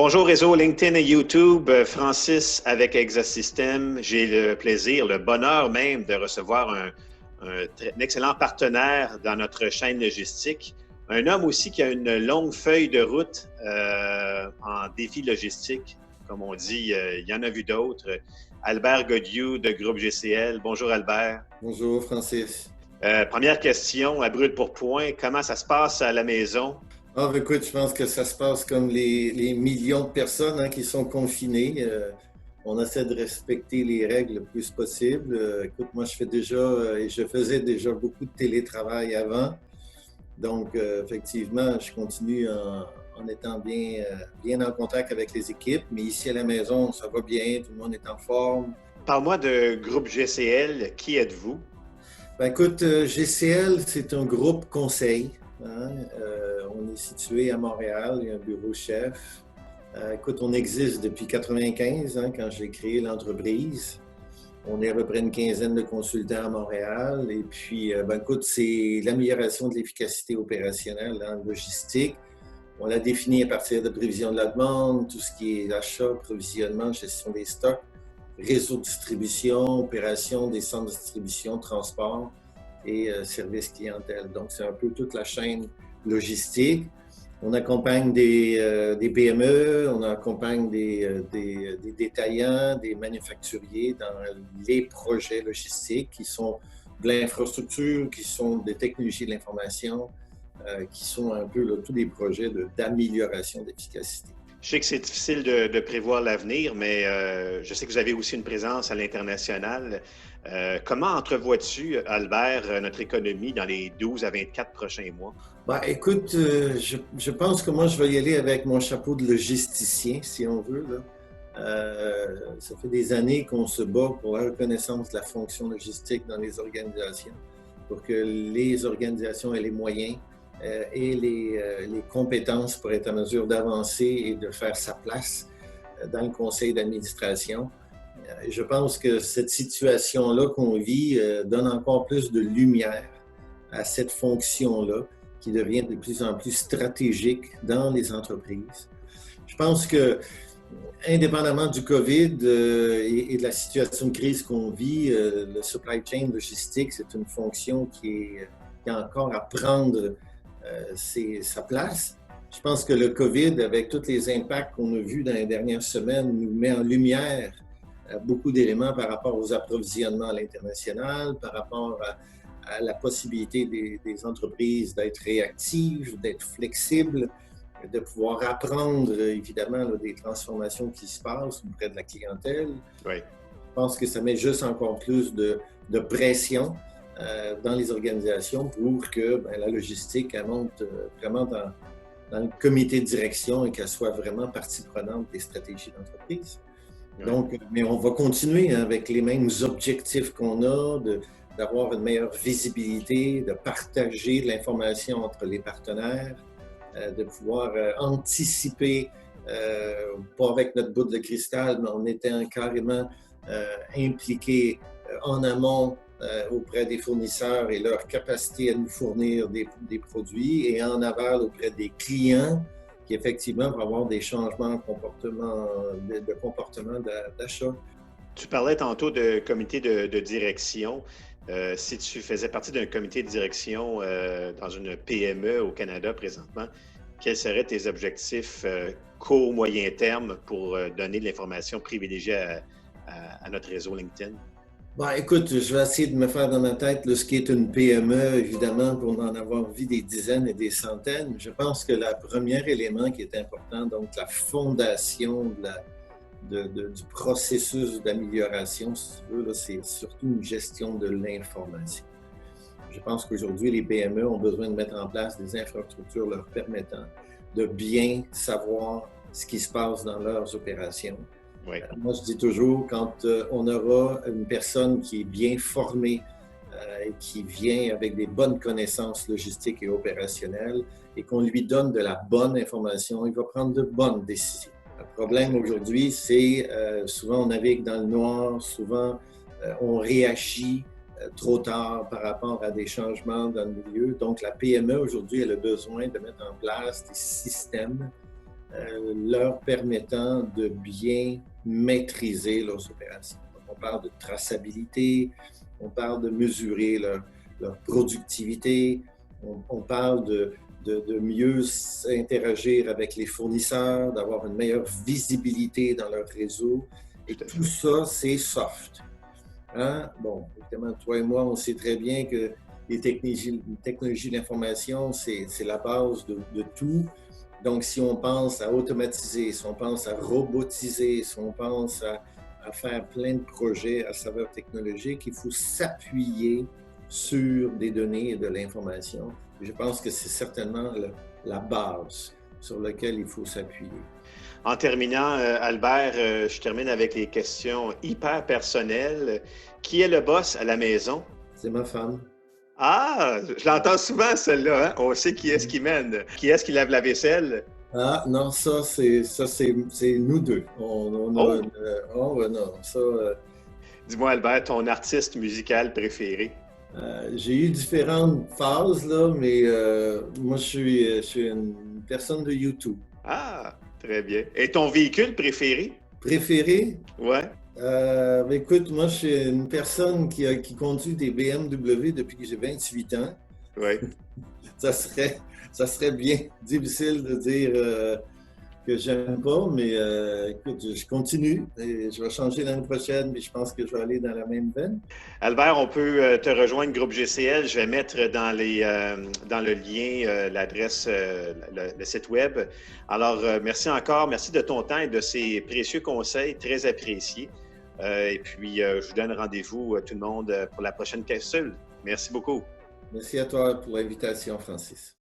Bonjour réseau LinkedIn et YouTube, Francis avec Exosystem. J'ai le plaisir, le bonheur même de recevoir un excellent partenaire dans notre chaîne logistique. Un homme aussi qui a une longue feuille de route en défi logistique. Comme on dit, il y en a vu d'autres. Albert Godiou de Groupe GCL. Bonjour Albert. Bonjour Francis. Première question, à brûle pour point, comment ça se passe à la maison? Écoute, je pense que ça se passe comme les millions de personnes qui sont confinées. On essaie de respecter les règles le plus possible. Écoute, moi, je faisais déjà beaucoup de télétravail avant. Donc, effectivement, je continue en étant bien en contact avec les équipes. Mais ici à la maison, ça va bien, tout le monde est en forme. Parle-moi de Groupe GCL. Qui êtes-vous? Écoute, GCL, c'est un groupe conseil. On est situé à Montréal, il y a un bureau chef. Écoute, on existe depuis 1995, quand j'ai créé l'entreprise. On est à peu près une quinzaine de consultants à Montréal. Et puis, écoute, c'est l'amélioration de l'efficacité opérationnelle en logistique. On l'a défini à partir de prévision de la demande, tout ce qui est achat, provisionnement, gestion des stocks, réseau de distribution, opération des centres de distribution, transport et service clientèle. Donc, c'est un peu toute la chaîne logistique. On accompagne des PME, on accompagne des détaillants, des manufacturiers dans les projets logistiques qui sont de l'infrastructure, qui sont des technologies de l'information, qui sont un peu tous des projets d'amélioration d'efficacité. Je sais que c'est difficile de prévoir l'avenir, mais je sais que vous avez aussi une présence à l'international. Comment entrevois-tu, Albert, notre économie dans les 12 à 24 prochains mois? Écoute, je pense que moi, je vais y aller avec mon chapeau de logisticien, si on veut. Ça fait des années qu'on se bat pour la reconnaissance de la fonction logistique dans les organisations, pour que les organisations aient les moyens et les compétences pour être en mesure d'avancer et de faire sa place dans le conseil d'administration. Je pense que cette situation-là qu'on vit donne encore plus de lumière à cette fonction-là qui devient de plus en plus stratégique dans les entreprises. Je pense que, indépendamment du COVID et de la situation de crise qu'on vit, le supply chain logistique, c'est une fonction qui a encore à prendre sa place. Je pense que le COVID, avec tous les impacts qu'on a vus dans les dernières semaines, nous met en lumière beaucoup d'éléments par rapport aux approvisionnements à l'international, par rapport à la possibilité des entreprises d'être réactives, d'être flexibles, de pouvoir apprendre, évidemment, des transformations qui se passent auprès de la clientèle. Oui. Je pense que ça met juste encore plus de pression dans les organisations pour que la logistique elle monte vraiment dans le comité de direction et qu'elle soit vraiment partie prenante des stratégies d'entreprise. Oui. Donc, mais on va continuer avec les mêmes objectifs qu'on a, d'avoir une meilleure visibilité, de partager de l'information entre les partenaires, de pouvoir anticiper, pas avec notre boule de cristal, mais en étant carrément impliqué en amont auprès des fournisseurs et leur capacité à nous fournir des produits, et en aval auprès des clients qui effectivement vont avoir des changements de comportement d'achat. Tu parlais tantôt de comité de direction. Si tu faisais partie d'un comité de direction dans une PME au Canada présentement, quels seraient tes objectifs court, moyen terme pour donner de l'information privilégiée à notre réseau LinkedIn? Écoute, je vais essayer de me faire dans ma tête ce qui est une PME, évidemment, pour en avoir vu des dizaines et des centaines. Je pense que le premier élément qui est important, donc la fondation du processus d'amélioration, si tu veux, c'est surtout une gestion de l'information. Je pense qu'aujourd'hui, les PME ont besoin de mettre en place des infrastructures leur permettant de bien savoir ce qui se passe dans leurs opérations. Oui. Moi, je dis toujours, quand on aura une personne qui est bien formée et qui vient avec des bonnes connaissances logistiques et opérationnelles et qu'on lui donne de la bonne information, il va prendre de bonnes décisions. Le problème aujourd'hui, c'est souvent on navigue dans le noir, souvent on réagit trop tard par rapport à des changements dans le milieu. Donc, la PME aujourd'hui, elle a besoin de mettre en place des systèmes leur permettant de bien maîtriser leurs opérations. Donc, on parle de traçabilité, on parle de mesurer leur productivité, on parle de mieux interagir avec les fournisseurs, d'avoir une meilleure visibilité dans leur réseau. Et tout ça, c'est soft. Hein? Bon, évidemment, toi et moi, on sait très bien que les technologies de l'information, c'est la base de tout. Donc, si on pense à automatiser, si on pense à robotiser, si on pense à faire plein de projets à saveur technologique, il faut s'appuyer sur des données et de l'information. Je pense que c'est certainement la base sur laquelle il faut s'appuyer. En terminant, Albert, je termine avec les questions hyper personnelles. Qui est le boss à la maison? C'est ma femme. Ah, je l'entends souvent, celle-là. Hein? On sait qui est-ce qui mène. Qui est-ce qui lave la vaisselle? Ah, non, ça, c'est nous deux. On a non, ça... Dis-moi, Albert, ton artiste musical préféré? J'ai eu différentes phases, là, mais moi, je suis une personne de YouTube. Ah, très bien. Et ton véhicule préféré? Préféré? Ouais. Écoute, moi, je suis une personne qui conduit des BMW depuis que j'ai 28 ans. Oui. Ça serait bien difficile de dire que j'aime pas, mais écoute, je continue. Et je vais changer l'année prochaine, mais je pense que je vais aller dans la même veine. Albert, on peut te rejoindre, groupe GCL. Je vais mettre dans le lien l'adresse, le site web. Alors, merci encore. Merci de ton temps et de ces précieux conseils très appréciés. Et puis, je vous donne rendez-vous, tout le monde, pour la prochaine capsule. Merci beaucoup. Merci à toi pour l'invitation, Francis.